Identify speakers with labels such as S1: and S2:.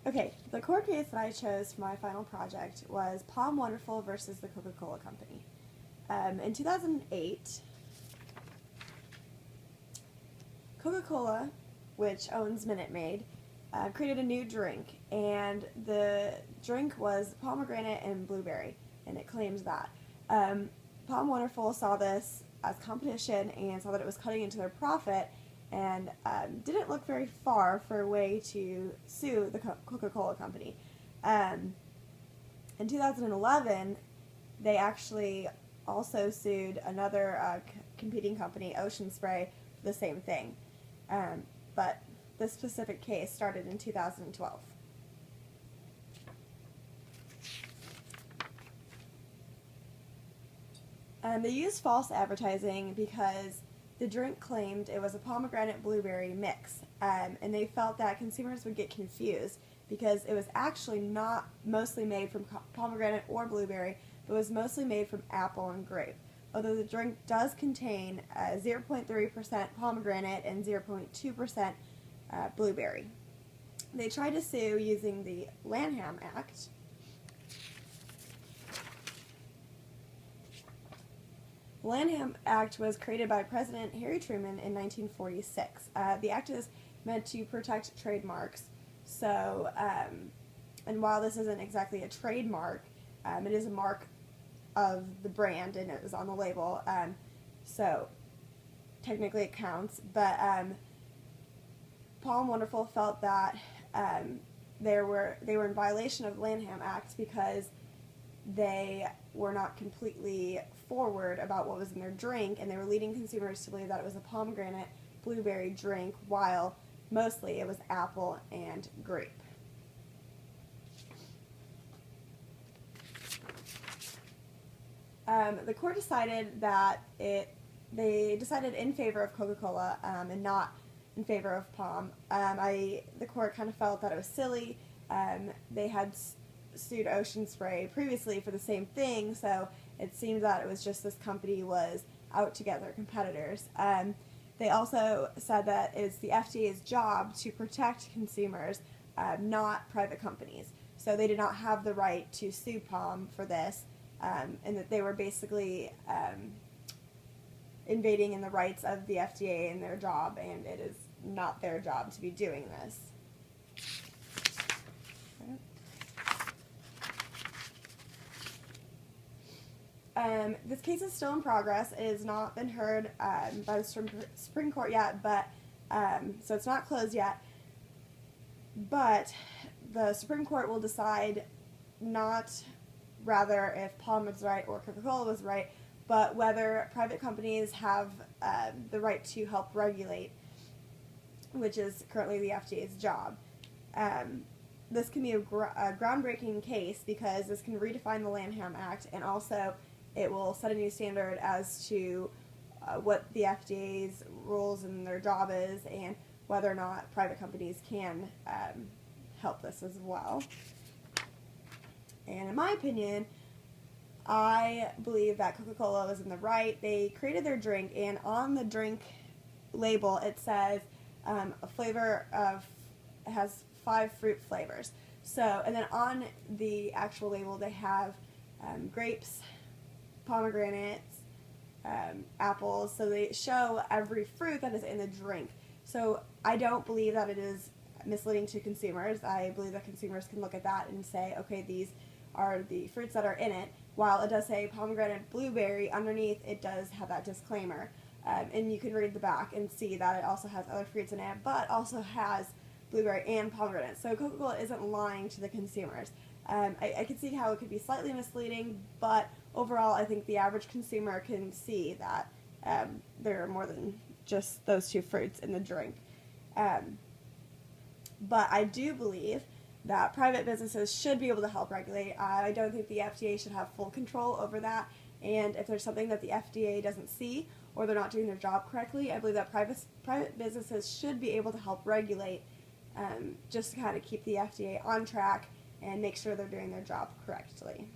S1: Okay, the court case that I chose for my final project was POM Wonderful versus the Coca-Cola Company. In 2008, Coca-Cola, which owns Minute Maid, created a new drink, and the drink was pomegranate and blueberry, and it claims that. POM Wonderful saw this as competition and saw that it was cutting into their profit, and didn't look very far for a way to sue the Coca-Cola Company. In 2011, they actually also sued another competing company, Ocean Spray, for the same thing. But this specific case started in 2012. They used false advertising because the drink claimed it was a pomegranate blueberry mix, and they felt that consumers would get confused because it was actually not mostly made from pomegranate or blueberry, but was mostly made from apple and grape. Although the drink does contain 0.3% pomegranate and 0.2% blueberry. They tried to sue using the Lanham Act. The Lanham Act was created by President Harry Truman in 1946. The act is meant to protect trademarks. So, and while this isn't exactly a trademark, it is a mark of the brand, and it was on the label. So technically it counts. But POM Wonderful felt that they were in violation of the Lanham Act because they were not completely forward about what was in their drink, and they were leading consumers to believe that it was a pomegranate blueberry drink, while mostly it was apple and grape. The court decided that they decided in favor of Coca-Cola and not in favor of POM. The court kind of felt that it was silly. They had sued Ocean Spray previously for the same thing, so it seemed that it was just this company was out to get their competitors. They also said that it's the FDA's job to protect consumers, not private companies. So they did not have the right to sue POM for this, and that they were basically invading in the rights of the FDA in their job, and it is not their job to be doing this. This case is still in progress. It has not been heard by the Supreme Court yet, but so it's not closed yet. But the Supreme Court will decide not rather if POM was right or Coca-Cola was right, but whether private companies have the right to help regulate, which is currently the FDA's job. This can be a groundbreaking case because this can redefine the Lanham Act, and also it will set a new standard as to what the FDA's rules and their job is, and whether or not private companies can help this as well. And in my opinion, I believe that Coca-Cola was in the right. They created their drink, and on the drink label it says a flavor of, it has 5 fruit flavors. So, and then on the actual label they have grapes, pomegranates, apples, so they show every fruit that is in the drink. So I don't believe that it is misleading to consumers. I believe that consumers can look at that and say, okay, these are the fruits that are in it. While it does say pomegranate blueberry, underneath it does have that disclaimer. And you can read the back and see that it also has other fruits in it, but also has blueberry and pomegranate. So Coca-Cola isn't lying to the consumers. I can see how it could be slightly misleading, but overall I think the average consumer can see that there are more than just those 2 fruits in the drink. But I do believe that private businesses should be able to help regulate. I don't think the FDA should have full control over that, and if there's something that the FDA doesn't see or they're not doing their job correctly, I believe that private businesses should be able to help regulate, just to kind of keep the FDA on track and make sure they're doing their job correctly.